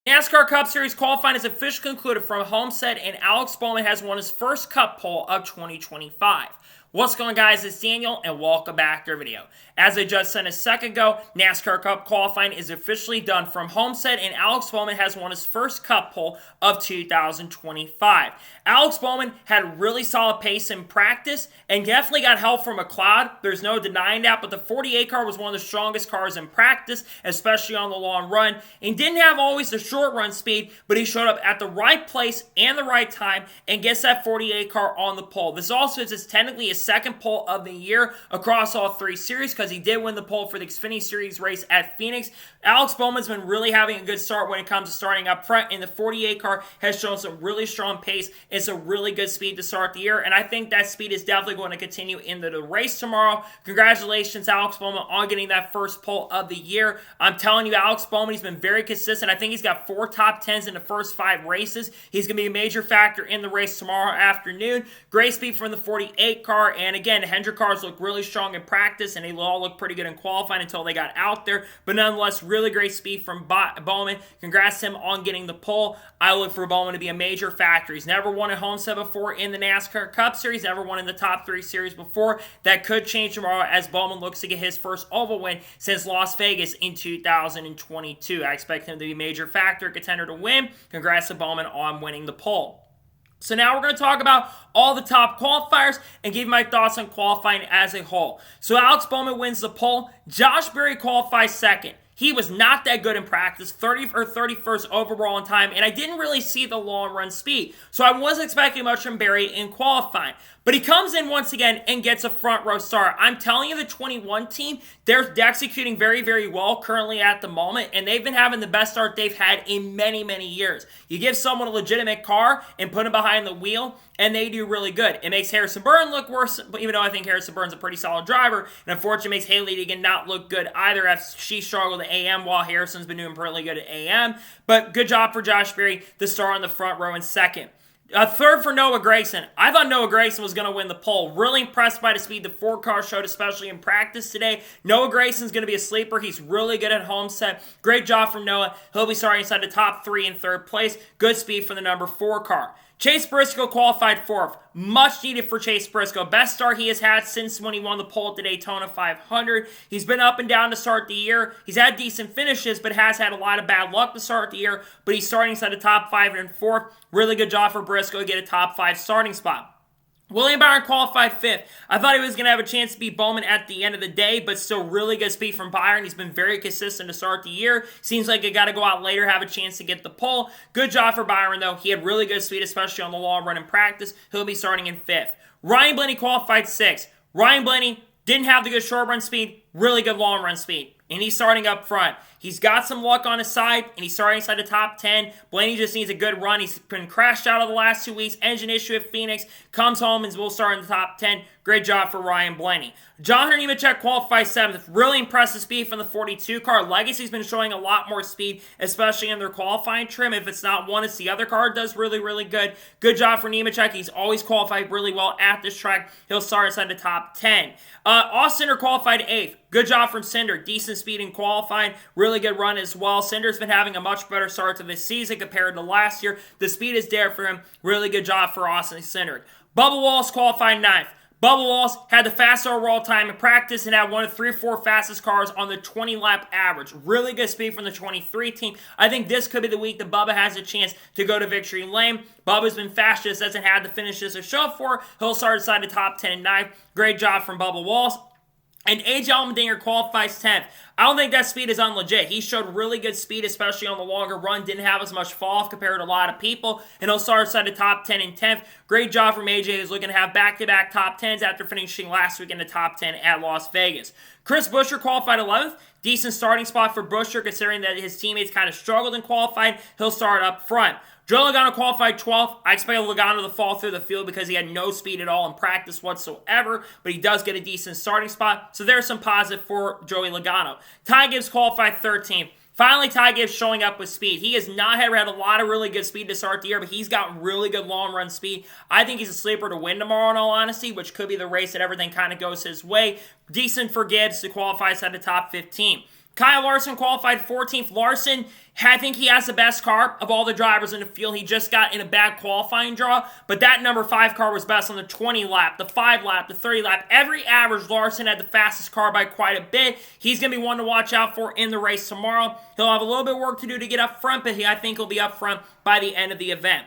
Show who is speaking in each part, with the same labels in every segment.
Speaker 1: NASCAR Cup Series qualifying is officially concluded from Homestead, and Alex Bowman has won his first Cup pole of 2025. What's going on, guys? It's Daniel, and welcome back to our video. As I just said a second ago, NASCAR Cup qualifying is officially done from Homestead, and Alex Bowman has won his first Cup pole of 2025. Alex Bowman had really solid pace in practice, and definitely got help from a cloud. There's no denying that, but the 48 car was one of the strongest cars in practice, especially on the long run, and didn't have always the short run speed, but he showed up at the right place and the right time, and gets that 48 car on the pole. This also is technically his second pole of the year across all three series, because he did win the pole for the Xfinity Series race at Phoenix. Alex Bowman's been really having a good start when it comes to starting up front, and the 48 car has shown some really strong pace. It's a really good speed to start the year, and I think that speed is definitely going to continue into the race tomorrow. Congratulations, Alex Bowman, on getting that first pole of the year. I'm telling you, Alex Bowman, he's been very consistent. I think he's got 4 top 10s in the first 5 races. He's going to be a major factor in the race tomorrow afternoon. Great speed from the 48 car, and again, the Hendrick cars look really strong in practice, and they all look pretty good in qualifying until they got out there, but nonetheless, really great speed from Bowman. Congrats to him on getting the pole. I look for Bowman to be a major factor. He's never won at Homestead before in the NASCAR Cup Series, never won in the top 3 series before. That could change tomorrow as Bowman looks to get his first oval win since Las Vegas in 2022. I expect him to be a major factor, contender to win. Congrats to Bowman on winning the pole. So now we're going to talk about all the top qualifiers and give my thoughts on qualifying as a whole. So Alex Bowman wins the pole. Josh Berry qualifies second. He was not that good in practice, 30 or 31st overall in time, and I didn't really see the long run speed. So I wasn't expecting much from Berry in qualifying. But he comes in once again and gets a front row start. I'm telling you, the 21 team, they're executing very, very well currently at the moment, and they've been having the best start they've had in many, many years. You give someone a legitimate car and put them behind the wheel, and they do really good. It makes Harrison Burton look worse, even though I think Harrison Burton's a pretty solid driver, and unfortunately makes Haley Deegan not look good either, as she struggled at AM while Harrison's been doing pretty good at AM. But good job for Josh Berry to start on the front row in second. Third for Noah Gragson. I thought Noah Gragson was going to win the pole. Really impressed by the speed the 4 car showed, especially in practice today. Noah Gragson's going to be a sleeper. He's really good at Homestead. Great job from Noah. He'll be starting inside the top 3 in third place. Good speed for the number 4 car. Chase Briscoe qualified 4th. Much needed for Chase Briscoe. Best start he has had since when he won the pole at the Daytona 500. He's been up and down to start the year. He's had decent finishes, but has had a lot of bad luck to start the year. But he's starting inside the top 5 and 4th. Really good job for Briscoe to get a top 5 starting spot. William Byron qualified 5th. I thought he was going to have a chance to beat Bowman at the end of the day, but still really good speed from Byron. He's been very consistent to start the year. Seems like he got to go out later, have a chance to get the pole. Good job for Byron, though. He had really good speed, especially on the long run in practice. He'll be starting in 5th. Ryan Blaney qualified 6th. Ryan Blaney didn't have the good short run speed, really good long run speed. And he's starting up front. He's got some luck on his side, and he's starting inside the top 10. Blaney just needs a good run. He's been crashed out of the last 2 weeks. Engine issue at Phoenix. Comes home and will start in the top 10. Great job for Ryan Blaney. John Nemechek qualifies 7th. Really impressive speed from the 42 car. Legacy's been showing a lot more speed, especially in their qualifying trim. If it's not one, it's the other car. Does really, really good. Good job for Nemechek. He's always qualified really well at this track. He'll start inside the top 10. Austin qualified 8th. Good job from Cinder. Decent speed in qualifying. Really good run as well. Cinder's been having a much better start to this season compared to last year. The speed is there for him. Really good job for Austin Cinder. Bubba Wallace qualified 9th. Bubba Wallace had the fastest overall time in practice and had one of the 3 or 4 fastest cars on the 20-lap average. Really good speed from the 23 team. I think this could be the week that Bubba has a chance to go to victory lane. Bubba's been fast, just doesn't have the finishes to show for. He'll start inside the top 10 and 9. Great job from Bubba Wallace. And AJ Allmendinger qualifies 10th. I don't think that speed is unlegit. He showed really good speed, especially on the longer run. Didn't have as much fall off compared to a lot of people. And he'll start inside the top 10 and 10th. Great job from AJ, who's looking to have back-to-back top 10s after finishing last week in the top 10 at Las Vegas. Chris Buescher qualified 11th. Decent starting spot for Buescher, considering that his teammates kind of struggled in qualifying. He'll start up front. Joe Logano qualified 12th. I expect Logano to fall through the field because he had no speed at all in practice whatsoever, but he does get a decent starting spot, so there's some positive for Joey Logano. Ty Gibbs qualified 13th. Finally, Ty Gibbs showing up with speed. He has not had a lot of really good speed to start the year, but he's got really good long-run speed. I think he's a sleeper to win tomorrow, in all honesty, which could be the race that everything kind of goes his way. Decent for Gibbs to qualify inside the top 15. Kyle Larson qualified 14th. Larson, I think he has the best car of all the drivers in the field. He just got in a bad qualifying draw, but that number 5 car was best on the 20 lap, the 5 lap, the 30 lap. Every average, Larson had the fastest car by quite a bit. He's going to be one to watch out for in the race tomorrow. He'll have a little bit of work to do to get up front, but I think he'll be up front by the end of the event.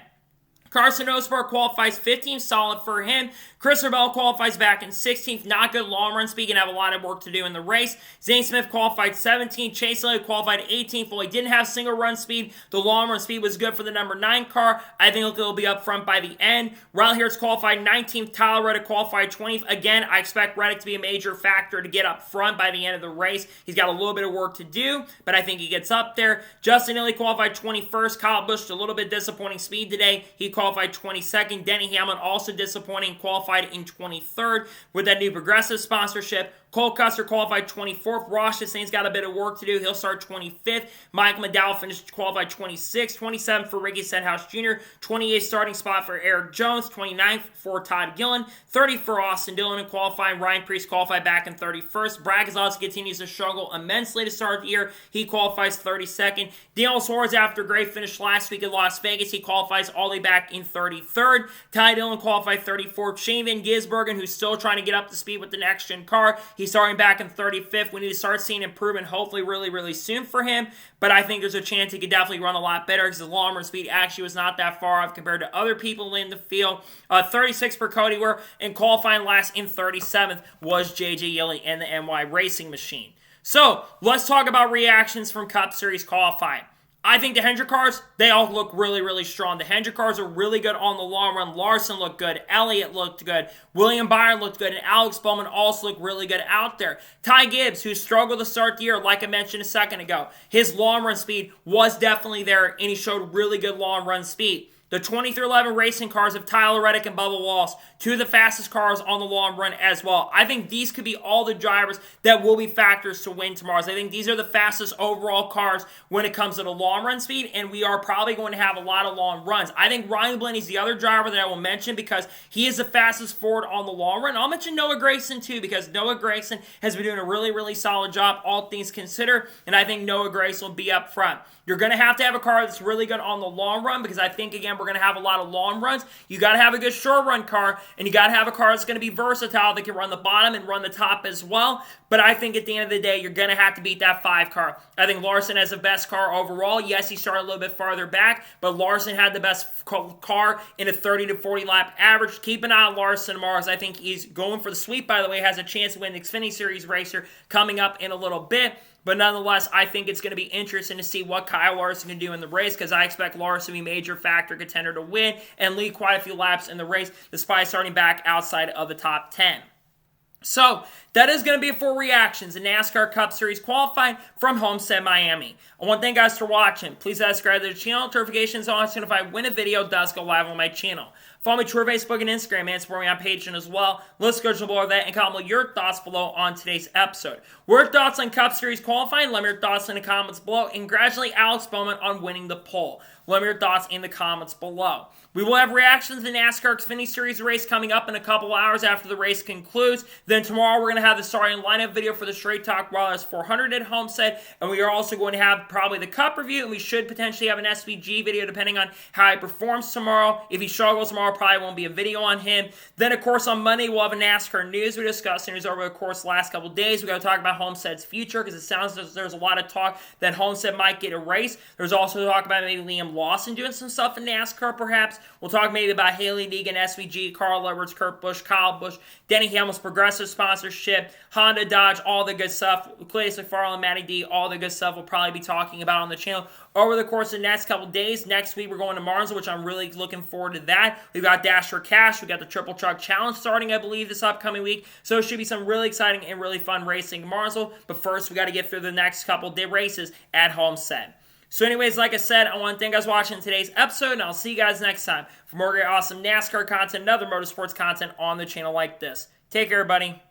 Speaker 1: Carson Osborne qualifies 15th, solid for him. Chris Rebel qualifies back in 16th, not good long run speed, and have a lot of work to do in the race. Zane Smith qualified 17th. Chase Elliott qualified 18th. While he didn't have single run speed, the long run speed was good for the number 9 car. I think he'll be up front by the end. Riley Hearst qualified 19th. Tyler Reddick qualified 20th. Again, I expect Reddick to be a major factor to get up front by the end of the race. He's got a little bit of work to do, but I think he gets up there. Justin Ely qualified 21st. Kyle Busch, a little bit disappointing speed today. He qualified 22nd. Denny Hamlin, also disappointing, qualified in 23rd with that new Progressive sponsorship. Cole Custer qualified 24th. Ross Chastain's got a bit of work to do. He'll start 25th. Michael McDowell finished qualified 26th. 27th for Ricky Stenhouse Jr. 28th starting spot for Eric Jones. 29th for Todd Gillen. 30th for Austin Dillon in qualifying. Ryan Preece qualified back in 31st. Brad Keselowski continues to struggle immensely to start the year. He qualifies 32nd. Daniel Suarez, after a great finish last week in Las Vegas, he qualifies all the way back in 33rd. Ty Dillon qualified 34th. Shane Van Gisbergen, who's still trying to get up to speed with the next-gen car, he's starting back in 35th. We need to start seeing improvement, hopefully really, really soon for him. But I think there's a chance he could definitely run a lot better because his long run speed actually was not that far off compared to other people in the field. 36th for Cody Ware, and qualifying last in 37th was J.J. Yeley and the NY Racing Machine. So, let's talk about reactions from Cup Series qualifying. I think the Hendrick cars, they all look really, really strong. The Hendrick cars are really good on the long run. Larson looked good. Elliott looked good. William Byron looked good. And Alex Bowman also looked really good out there. Ty Gibbs, who struggled to start the year, like I mentioned a second ago, his long run speed was definitely there, and he showed really good long run speed. The 2311 racing cars of Tyler Reddick and Bubba Wallace, two of the fastest cars on the long run as well. I think these could be all the drivers that will be factors to win tomorrow. So I think these are the fastest overall cars when it comes to the long run speed, and we are probably going to have a lot of long runs. I think Ryan Blaney's the other driver that I will mention because he is the fastest forward on the long run. I'll mention Noah Gragson too because Noah Gragson has been doing a really, really solid job, all things considered, and I think Noah Gragson will be up front. You're going to have a car that's really good on the long run because I think, again, we're going to have a lot of long runs. You got to have a good short run car, and you got to have a car that's going to be versatile that can run the bottom and run the top as well. But I think at the end of the day, you're going to have to beat that 5 car. I think Larson has the best car overall. Yes, he started a little bit farther back, but Larson had the best car in a 30 to 40 lap average. Keep an eye on Larson tomorrow, as I think he's going for the sweep, by the way, has a chance to win the Xfinity Series racer coming up in a little bit. But nonetheless, I think it's going to be interesting to see what Kyle Larson can do in the race because I expect Larson to be a major factor contender to win and lead quite a few laps in the race despite starting back outside of the top 10. So, that is going to be it for reactions in NASCAR Cup Series qualifying from Homestead, Miami. I want to thank you guys for watching. Please subscribe to the channel. Notifications on so if I win a video, it does go live on my channel. Follow me on Twitter, Facebook, and Instagram, and support me on Patreon as well. Let's go to below that and comment your thoughts below on today's episode. What are your thoughts on Cup Series qualifying? Let me know your thoughts in the comments below. And congratulate Alex Bowman on winning the pole. Let me know your thoughts in the comments below. We will have reactions to the NASCAR Xfinity Series race coming up in a couple hours after the race concludes. Then tomorrow we're going to have the starting lineup video for the Straight Talk Wireless 400 at Homestead. And we are also going to have probably the Cup review. And we should potentially have an SVG video depending on how he performs tomorrow. If he struggles tomorrow, probably won't be a video on him. Then, of course, on Monday we'll have a NASCAR news we discussed news over the course of the last couple days. We're going to talk about Homestead's future because it sounds as there's a lot of talk that Homestead might get a race. There's also talk about maybe Liam Lawson doing some stuff in NASCAR perhaps. We'll talk maybe about Haley Negan, SVG, Carl Edwards, Kurt Busch, Kyle Busch, Denny Hamlin's Progressive sponsorship, Honda, Dodge, all the good stuff. Clayus McFarland, Matty D, all the good stuff we'll probably be talking about on the channel over the course of the next couple days. Next week, we're going to Martinsville, which I'm really looking forward to that. We've got Dash for Cash. We've got the Triple Truck Challenge starting, I believe, this upcoming week. So it should be some really exciting and really fun racing in Martinsville. But first, we got to get through the next couple day races at Homestead. So anyways, like I said, I want to thank you guys for watching today's episode, and I'll see you guys next time for more great, awesome NASCAR content and other motorsports content on the channel like this. Take care, everybody.